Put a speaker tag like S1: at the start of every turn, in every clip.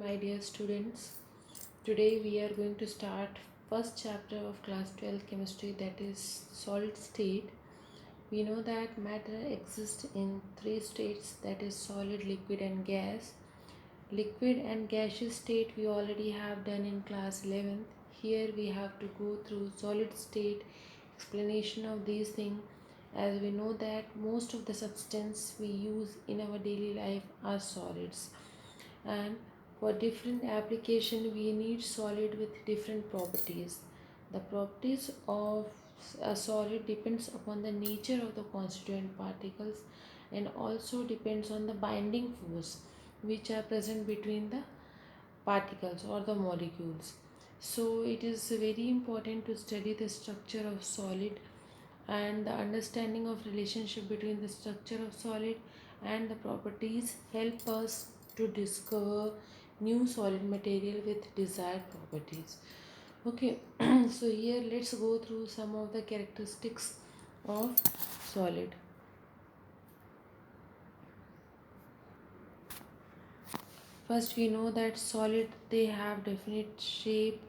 S1: My dear students, today we are going to start first chapter of class 12 chemistry, that is solid state. We know that matter exists in three states, that is solid, liquid and gas. Liquid and gaseous state we already have done in class 11th. Here we have to go through solid state, explanation of these things, as we know that most of the substance we use in our daily life are solids, and for different application we need solid with different properties. The properties of a solid depends upon the nature of the constituent particles and also depends on the binding force which are present between the particles or the molecules. So it is very important to study the structure of solid, and the understanding of relationship between the structure of solid and the properties help us to discover new solid material with desired properties. Okay, so here let's go through some of the characteristics of solid. First, we know that solid they have definite shape,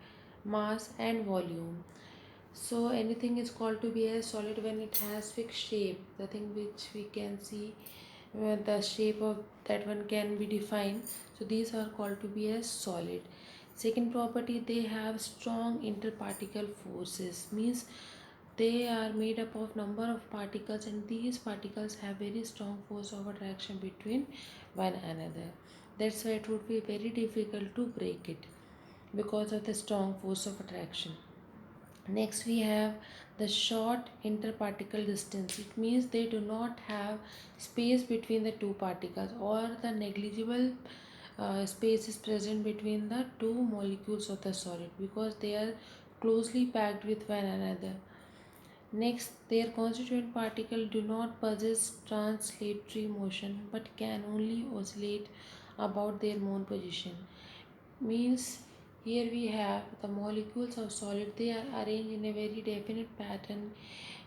S1: mass and volume. So anything is called to be a solid when it has fixed shape, the thing which we can see, the shape of that one can be defined. So these are called to be a solid. Second property, they have strong interparticle forces, means they are made up of number of particles and these particles have very strong force of attraction between one another. That's why it would be very difficult to break it because of the strong force of attraction. Next, we have the short interparticle distance. It means they do not have space between the two particles, or the negligible space is present between the two molecules of the solid because they are closely packed with one another. Next, their constituent particle do not possess translatory motion but can only oscillate about their own position. Means here we have the molecules of solid, they are arranged in a very definite pattern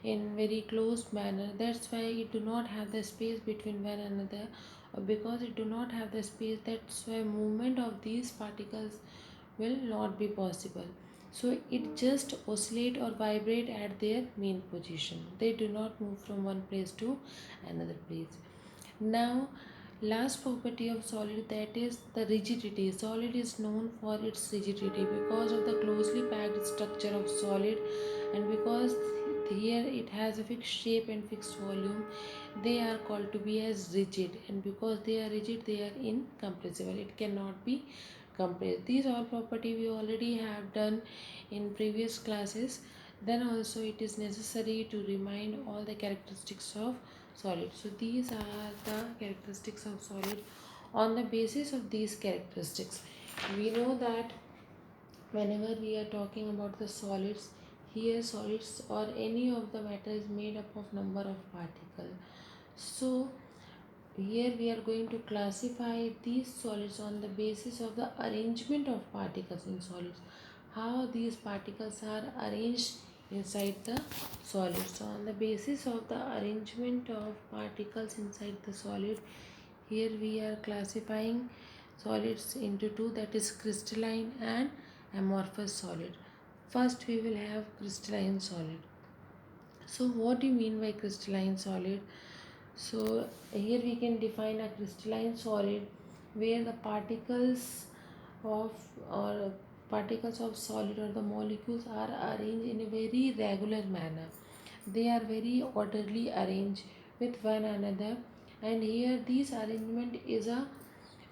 S1: in very closed manner. That's why it do not have the space between one another. Because it do not have the space, that's why movement of these particles will not be possible. So it just oscillate or vibrate at their main position. They do not move from one place to another place. Now, last property of solid, that is the rigidity. Solid is known for its rigidity because of the closely packed structure of solid, and because here it has a fixed shape and fixed volume, they are called to be as rigid, and because they are rigid they are incompressible. It cannot be compressed. These all property we already have done in previous classes. Then also it is necessary to remind all the characteristics of solid. So these are the characteristics of solid. On the basis of these characteristics, we know that whenever we are talking about the solids, here solids or any of the matter is made up of number of particles. So here we are going to classify these solids on the basis of the arrangement of particles in solids, how these particles are arranged inside the solid. So on the basis of the arrangement of particles inside the solid, here we are classifying solids into two, that is crystalline and amorphous solid. First we will have crystalline solid. So what do you mean by crystalline solid? So here we can define a crystalline solid where the of or particles of solid or the molecules are arranged in a very regular manner. They are very orderly arranged with one another, and here this arrangement is a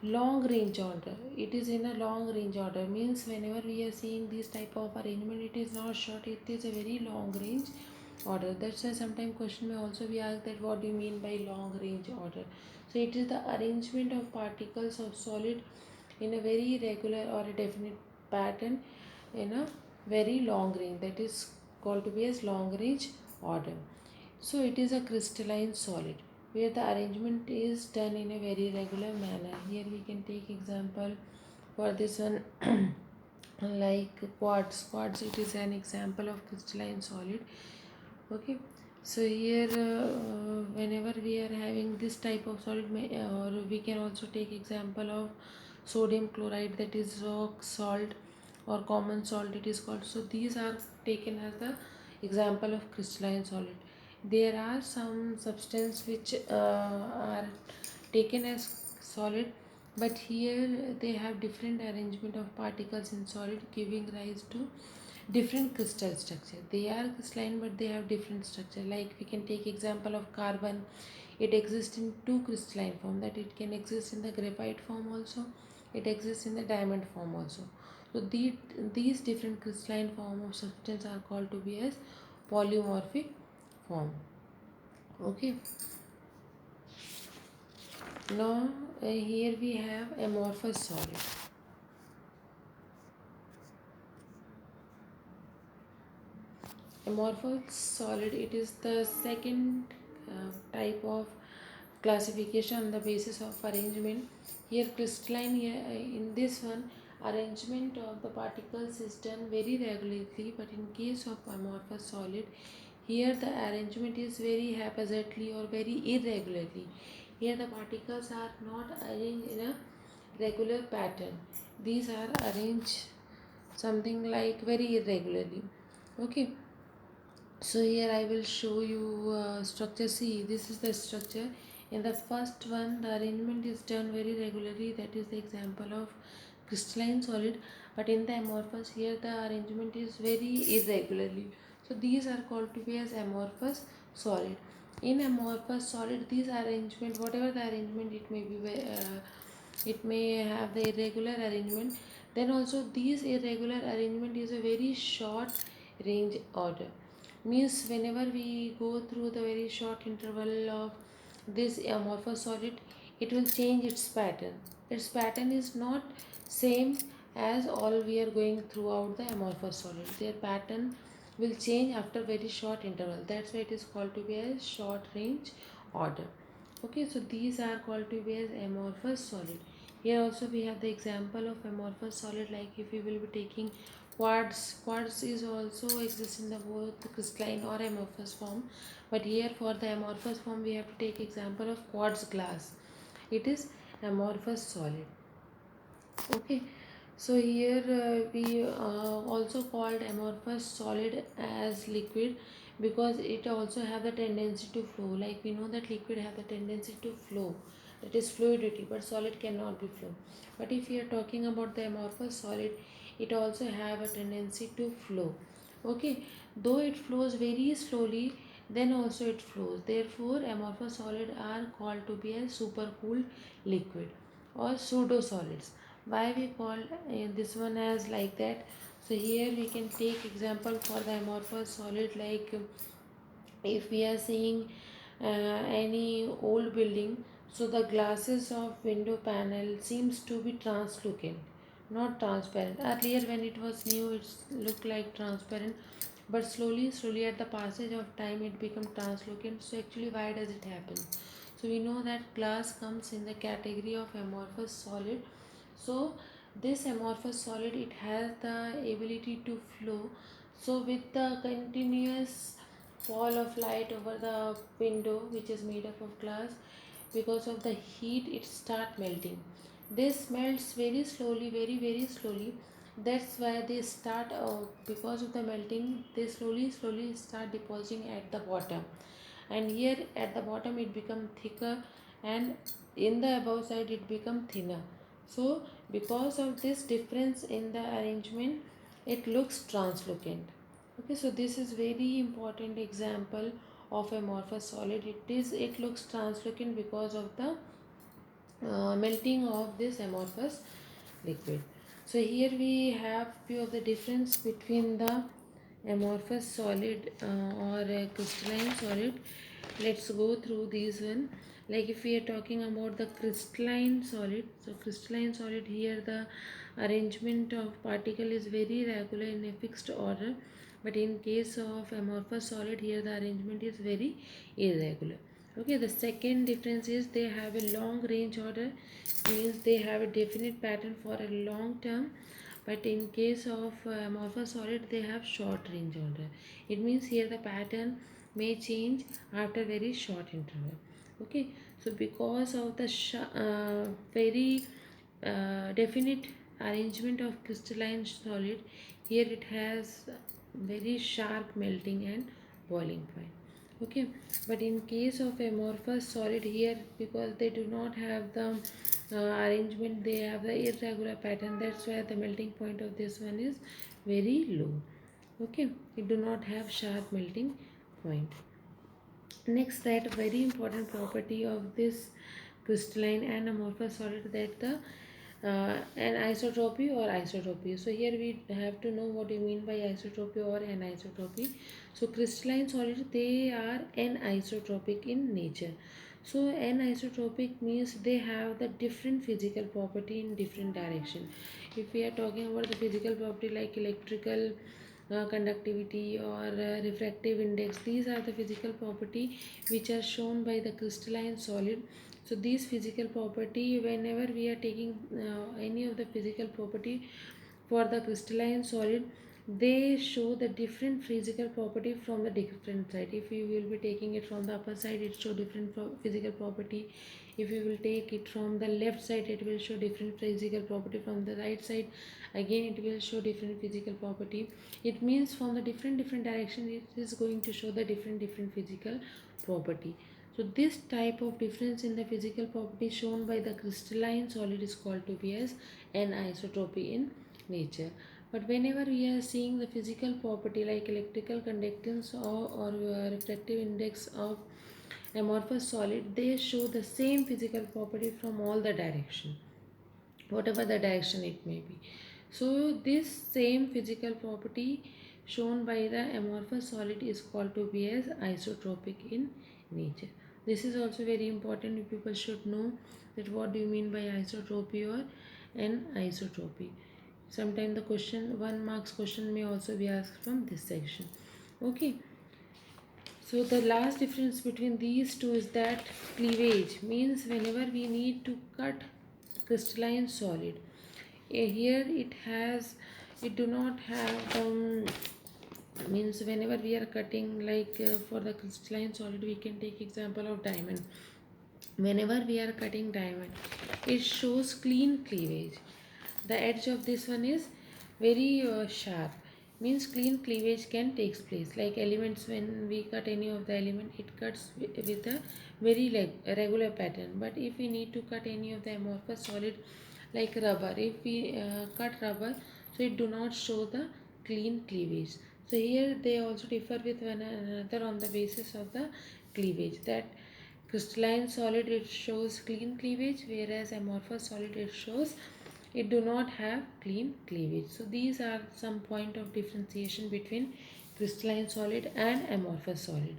S1: long range order. It is in a long range order, means whenever we are seeing this type of arrangement, it is not short, it is a very long range order. That's why sometimes question may also be asked that what do you mean by long range order. So it is the arrangement of particles of solid in a very regular or a definite pattern in a very long range, that is called to be as long range order. So it is a crystalline solid where the arrangement is done in a very regular manner. Here we can take example for this one like quartz. Quartz, it is an example of crystalline solid. Okay, so here whenever we are having this type of solid or we can also take example of sodium chloride, that is rock salt or common salt it is called. So these are taken as the example of crystalline solid. There are some substance which are taken as solid, but here they have different arrangement of particles in solid, giving rise to different crystal structure. They are crystalline but they have different structure. Like we can take example of carbon. It exists in two crystalline form, that it can exist in the graphite form also, it exists in the diamond form also. So these different crystalline form of substance are called to be as polymorphic form. Okay. Now here we have amorphous solid. Amorphous solid, it is the second type of classification on the basis of arrangement. Here crystalline, here in this one arrangement of the particles is done very regularly, but in case of amorphous solid, here the arrangement is very haphazardly or very irregularly. Here the particles are not arranged in a regular pattern. These are arranged something like very irregularly. Okay. So here I will show you structure. See, this is the structure. In the first one, the arrangement is done very regularly. That is the example of crystalline solid. But in the amorphous, here the arrangement is very irregularly. So these are called to be as amorphous solid. In amorphous solid, these arrangement, whatever the arrangement it may be, it may have the irregular arrangement. Then also these irregular arrangement is a very short range order. Means whenever we go through the very short interval of this amorphous solid, it will change its pattern. Its pattern is not same as all we are going throughout the amorphous solid. Their pattern will change after very short interval. That's why it is called to be a short range order. Okay, so these are called to be as amorphous solid. Here also we have the example of amorphous solid, like if we will be taking quartz. Quartz is also exists in the both crystalline or amorphous form, but here for the amorphous form we have to take example of quartz glass. It is amorphous solid. Okay, so here we also called amorphous solid as liquid, because it also have the tendency to flow. Like we know that liquid have the tendency to flow, that is fluidity, but solid cannot be flow. But if we are talking about the amorphous solid, it also have a tendency to flow. Okay, though it flows very slowly, then also it flows. Therefore amorphous solid are called to be a supercooled liquid or pseudo solids. Why we call this one as like that? So here we can take example for the amorphous solid, like if we are seeing any old building, so the glasses of window panel seems to be translucent, not transparent. Earlier when it was new, it looked like transparent, but slowly at the passage of time it become translucent. So actually why does it happen? So we know that glass comes in the category of amorphous solid. So this amorphous solid, it has the ability to flow. So with the continuous fall of light over the window, which is made up of glass, because of the heat it start melting. This melts very slowly, very slowly. That's why they start, because of the melting, they slowly start depositing at the bottom, and here at the bottom it become thicker, and in the above side it become thinner. So because of this difference in the arrangement, it looks translucent. Okay, so this is very important example of amorphous solid. It looks translucent because of the melting of this amorphous liquid. So here we have few of the difference between the amorphous solid or a crystalline solid. Let's go through these one. Like if we are talking about the crystalline solid, so crystalline solid, here the arrangement of particle is very regular in a fixed order, but in case of amorphous solid, here the arrangement is very irregular. Okay, the second difference is they have a long range order, means they have a definite pattern for a long term, but in case of amorphous solid they have short range order. It means here the pattern may change after very short interval. Okay, so because of the very definite arrangement of crystalline solid. Here it has very sharp melting and boiling point. Okay, but in case of amorphous solid, here because they do not have the arrangement, they have the irregular pattern. That's why the melting point of this one is very low. Okay, it do not have sharp melting point. Next, that very important property of this crystalline and amorphous solid, that the anisotropy or isotropy. So here we have to know what you mean by isotropy or anisotropy. So crystalline solid, they are anisotropic in nature. So anisotropic means they have the different physical property in different direction. If we are talking about the physical property like electrical conductivity or refractive index, these are the physical property which are shown by the crystalline solid. So these physical property, whenever we are taking any of the physical property for the crystalline solid, they show the different physical property from the different side. If we will be taking it from the upper side, it show different physical property. If we will take it from the left side, it will show different physical property. From the right side, again it will show different physical property. It means from the different direction, it is going to show the different physical property. So this type of difference in the physical property shown by the crystalline solid is called to be as anisotropy in nature. But whenever we are seeing the physical property like electrical conductance or refractive index of amorphous solid, they show the same physical property from all the direction, whatever the direction it may be. So this same physical property shown by the amorphous solid is called to be as isotropic in nature. This is also very important. People should know that what do you mean by isotropy or an isotropy. Sometimes the question, 1 marks question may also be asked from this section. Okay, so the last difference between these two is that cleavage means whenever we need to cut crystalline solid, here it do not have means whenever we are cutting like for the crystalline solid, we can take example of diamond. Whenever we are cutting diamond, it shows clean cleavage. The edge of this one is very sharp, means clean cleavage can takes place. Like elements, when we cut any of the element, it cuts with a very regular pattern. But if we need to cut any of the amorphous solid like rubber, if we cut rubber, so it do not show the clean cleavage. So here they also differ with one another on the basis of the cleavage. That crystalline solid, it shows clean cleavage, whereas amorphous solid, it shows it do not have clean cleavage. So these are some point of differentiation between crystalline solid and amorphous solid.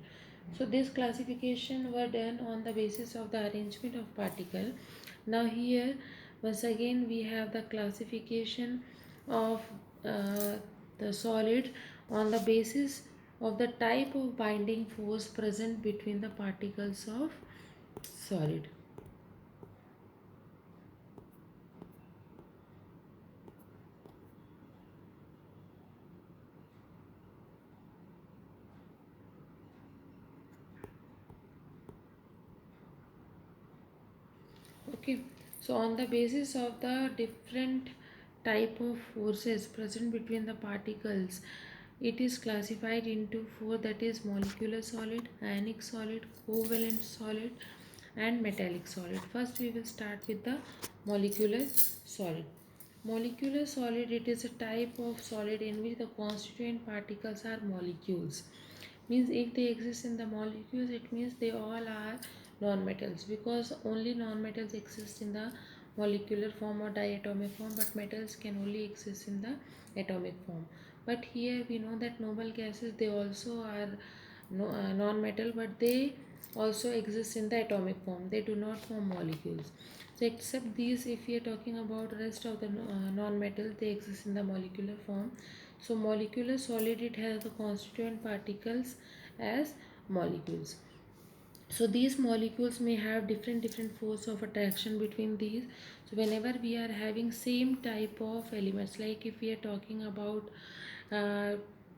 S1: So this classification were done on the basis of the arrangement of particle. Now here once again we have the classification of uh, the solid on the basis of the type of binding force present between the particles of solid. Okay, so on the basis of the different type of forces present between the particles, it is classified into four, that is molecular solid, ionic solid, covalent solid and metallic solid. First we will start with the molecular solid. Molecular solid, it is a type of solid in which the constituent particles are molecules. Means if they exist in the molecules, it means they all are non-metals, because only non-metals exist in the molecular form or diatomic form, but metals can only exist in the atomic form. But here we know that noble gases, they also are no, non-metal, but they also exist in the atomic form. They do not form molecules. So except these, if we are talking about rest of the non-metal, they exist in the molecular form. So molecular solid, it has the constituent particles as molecules. So these molecules may have different force of attraction between these. So whenever we are having same type of elements, like if we are talking about uh,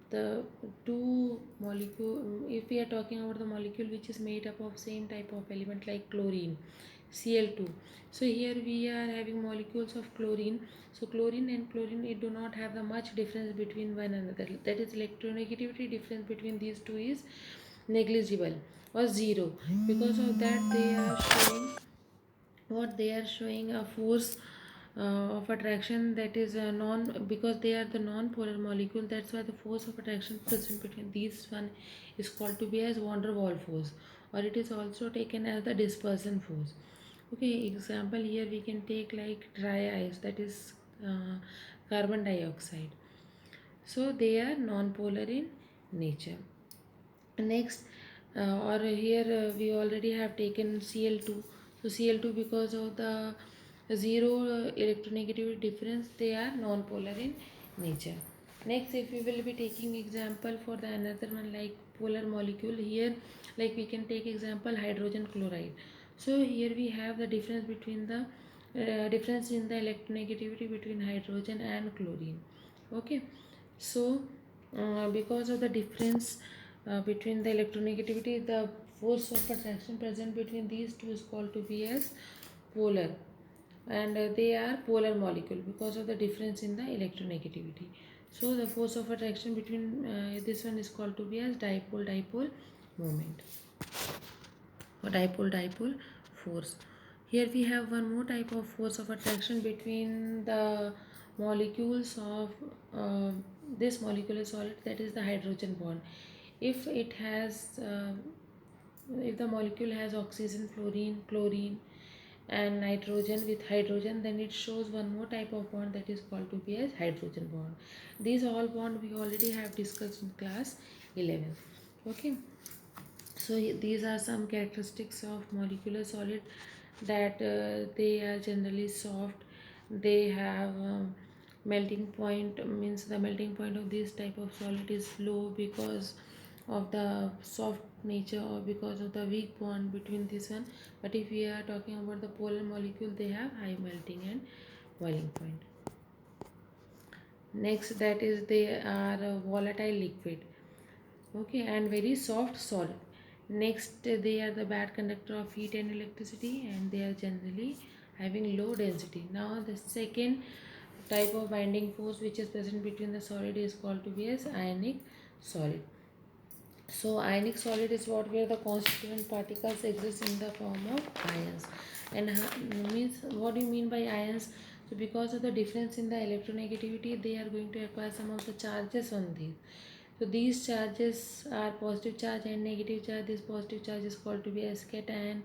S1: the two molecule, if we are talking about the molecule which is made up of same type of element like chlorine, Cl2. So here we are having molecules of chlorine. So chlorine and chlorine, it do not have the much difference between one another. That is, electronegativity difference between these two is negligible or zero. Because of that, they are showing a force of attraction that is non, because they are the non-polar molecule. That's why the force of attraction present between these one is called to be as van der Waals force, or it is also taken as the dispersion force. Okay, example here we can take like dry ice, that is carbon dioxide. So they are non-polar in nature. Next, or here we already have taken Cl2. So Cl2, because of the zero electronegativity difference, they are non-polar in nature. Next, if we will be taking example for the another one like polar molecule, here like we can take example hydrogen chloride. So here we have the difference between the difference in the electronegativity between hydrogen and chlorine. Okay, so because of the difference between the electronegativity, the force of attraction present between these two is called to be as polar, and they are polar molecule because of the difference in the electronegativity. So the force of attraction between this one is called to be as dipole dipole moment, or dipole dipole force. Here we have one more type of force of attraction between the molecules of this molecular solid, that is the hydrogen bond. If it has if the molecule has oxygen, fluorine, chlorine and nitrogen with hydrogen, then it shows one more type of bond that is called to be as hydrogen bond. These all bond we already have discussed in class 11. Okay, so these are some characteristics of molecular solid, that they are generally soft. They have melting point, means the melting point of this type of solid is low because of the soft nature or because of the weak bond between this one. But if we are talking about the polar molecule, they have high melting and boiling point. Next, that is they are a volatile liquid. Okay, and very soft solid. Next, they are the bad conductor of heat and electricity, and they are generally having low density. Now the second type of binding force which is present between the solid is called to be as ionic solid. So ionic solid is what, where the constituent particles exist in the form of ions. And means, what do you mean by ions? So because of the difference in the electronegativity, they are going to acquire some of the charges on these. So these charges are positive charge and negative charge. This positive charge is called to be as cation,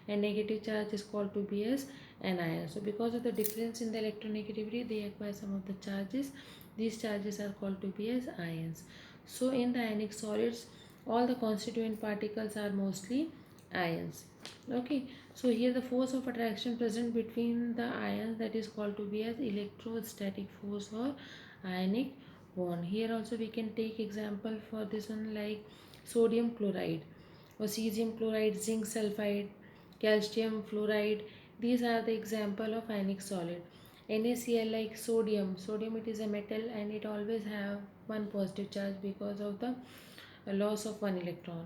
S1: and negative charge is called to be as anion. So because of the difference in the electronegativity, they acquire some of the charges. These charges are called to be as ions. So in the ionic solids, all the constituent particles are mostly ions. Okay, so here the force of attraction present between the ions, that is called to be as electrostatic force or ionic bond. Here also we can take example for this one like sodium chloride or cesium chloride, zinc sulfide, calcium fluoride. These are the example of ionic solid. NaCl, like sodium it is a metal and it always have one positive charge because of the loss of one electron.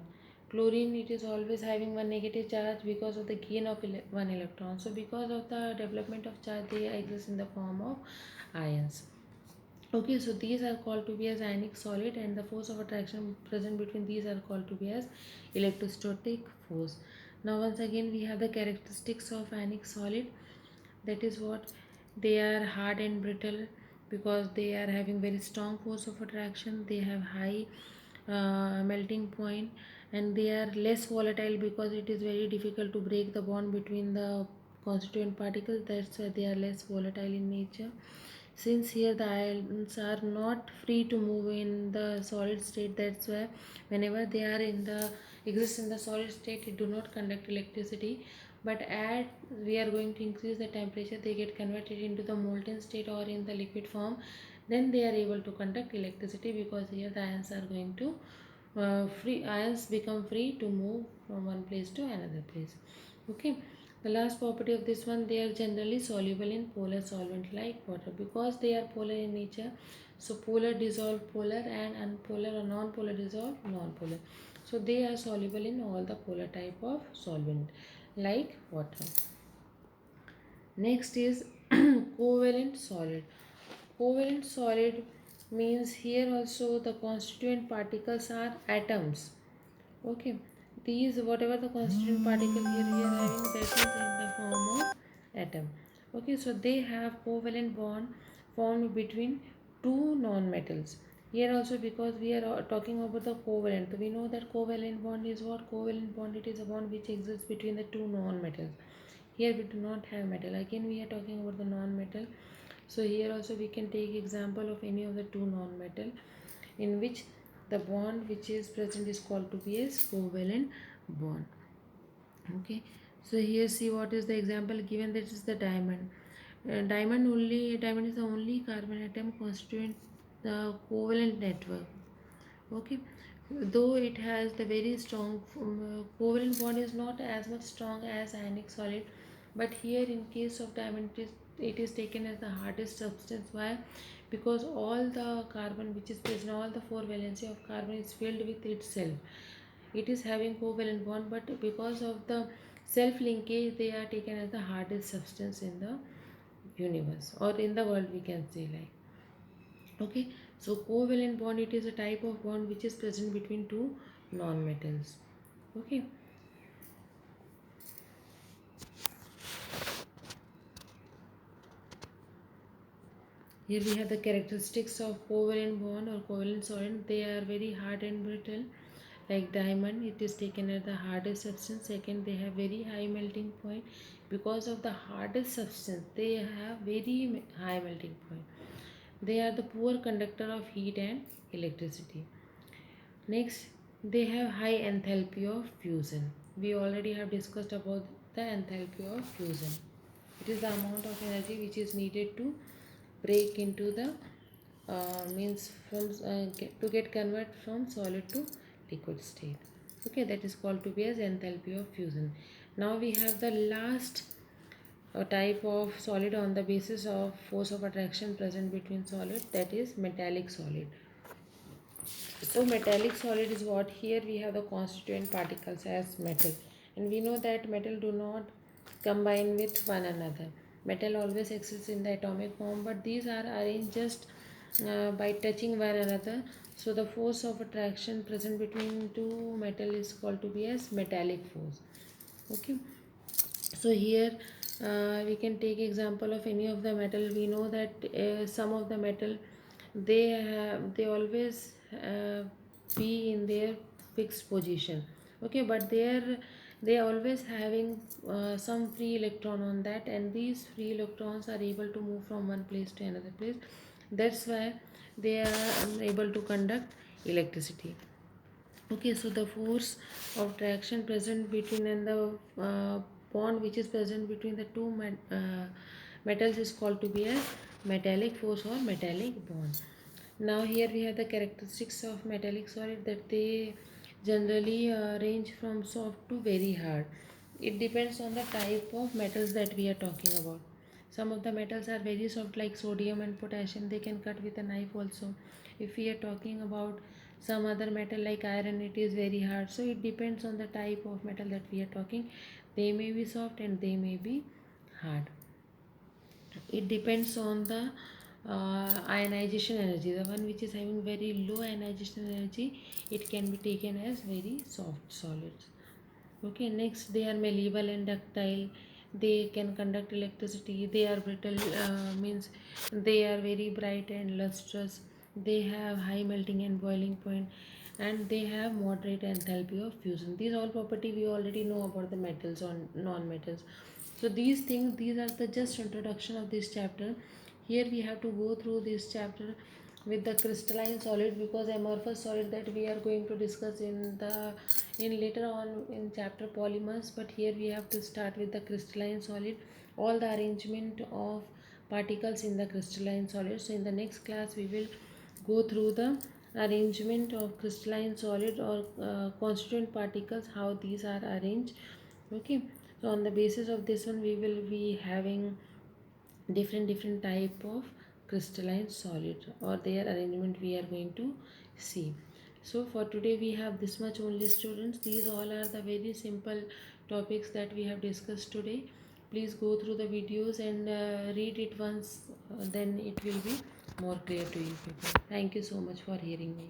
S1: Chlorine, it is always having one negative charge because of the gain of one electron. So because of the development of charge, they exist in the form of ions. Okay, so these are called to be as ionic solid, and the force of attraction present between these are called to be as electrostatic force. Now once again we have the characteristics of ionic solid, that is what, they are hard and brittle because they are having very strong force of attraction. They have high melting point, and they are less volatile because it is very difficult to break the bond between the constituent particles. That's why they are less volatile in nature. Since here the ions are not free to move in the solid state, that's why whenever they are in the exist in the solid state, it do not conduct electricity. But as we are going to increase the temperature, they get converted into the molten state or in the liquid form, then they are able to conduct electricity, because here the ions are going to free ions become free to move from one place to another place. Okay, the last property of this one, they are generally soluble in polar solvent like water because they are polar in nature. So polar dissolve polar, and unpolar or non-polar dissolve non-polar. So they are soluble in all the polar type of solvent like water. Next is covalent solid. Covalent solid means here also the constituent particles are atoms. Okay, these whatever the constituent particle here we are having, that is in the form of atom. Okay, so they have covalent bond formed between two non-metals. Here also, because we are talking about the covalent, we know that covalent bond is what? Covalent bond, it is a bond which exists between the two non-metals. Here we do not have metal. Again we are talking about the non-metal. So here also we can take example of any of the two non-metal in which the bond which is present is called to be as covalent bond. Okay, so here see what is the example given, that is the diamond. Diamond is the only carbon atom constituent the covalent network. Okay, though it has the very strong covalent bond is not as much strong as ionic solid, but here in case of diamond it is taken as the hardest substance. Why? Because all the carbon which is present, all the four valency of carbon is filled with itself. It is having covalent bond, but because of the self linkage they are taken as the hardest substance in the universe or in the world, we can say like. Okay, so covalent bond, it is a type of bond which is present between two non-metals. Okay, here we have the characteristics of covalent bond or covalent solid. They are very hard and brittle. Like diamond, it is taken as the hardest substance. Second, they have very high melting point. Because of the hardest substance, they have very high melting point. They are the poor conductor of heat and electricity. Next, they have high enthalpy of fusion. We already have discussed about the enthalpy of fusion. It is the amount of energy which is needed to break into the means from to get convert from solid to liquid state. Okay, that is called to be as enthalpy of fusion. Now we have the last type of solid on the basis of force of attraction present between solid, that is metallic solid. So metallic solid is what? Here we have the constituent particles as metal, and we know that metal do not combine with one another. Metal always exists in the atomic form, but these are arranged just by touching one another. So the force of attraction present between two metal is called to be as metallic force. Okay, so here we can take example of any of the metal. We know that some of the metal, they always be in their fixed position. Okay, but they always having some free electron on that, and these free electrons are able to move from one place to another place. That's why they are able to conduct electricity. Okay, so the force of attraction present between and the bond which is present between the two metals is called to be a metallic force or metallic bond. Now here we have the characteristics of metallic solid, that they generally range from soft to very hard. It depends on the type of metals that we are talking about. Some of the metals are very soft like sodium and potassium, they can cut with a knife also. If we are talking about some other metal like iron, it is very hard. So it depends on the type of metal that we are talking. They may be soft and they may be hard. It depends on the ionization energy. The one which is having very low ionization energy, it can be taken as very soft solids. Okay, next they are malleable and ductile. They can conduct electricity. They are brittle, means they are very bright and lustrous. They have high melting and boiling point, and they have moderate enthalpy of fusion. These all property we already know about the metals or non-metals. So these things, these are the just introduction of this chapter. Here we have to go through this chapter with the crystalline solid, because amorphous solid that we are going to discuss in later on in chapter polymers. But here we have to start with the crystalline solid, all the arrangement of particles in the crystalline solid. So in the next class we will go through the arrangement of crystalline solid or constituent particles, how these are arranged. Okay, so on the basis of this one we will be having different type of crystalline solid or their arrangement we are going to see. So for today we have this much only, students. These all are the very simple topics that we have discussed today. please go through the videos and read it once, then it will be more clear to you people. Thank you so much for hearing me.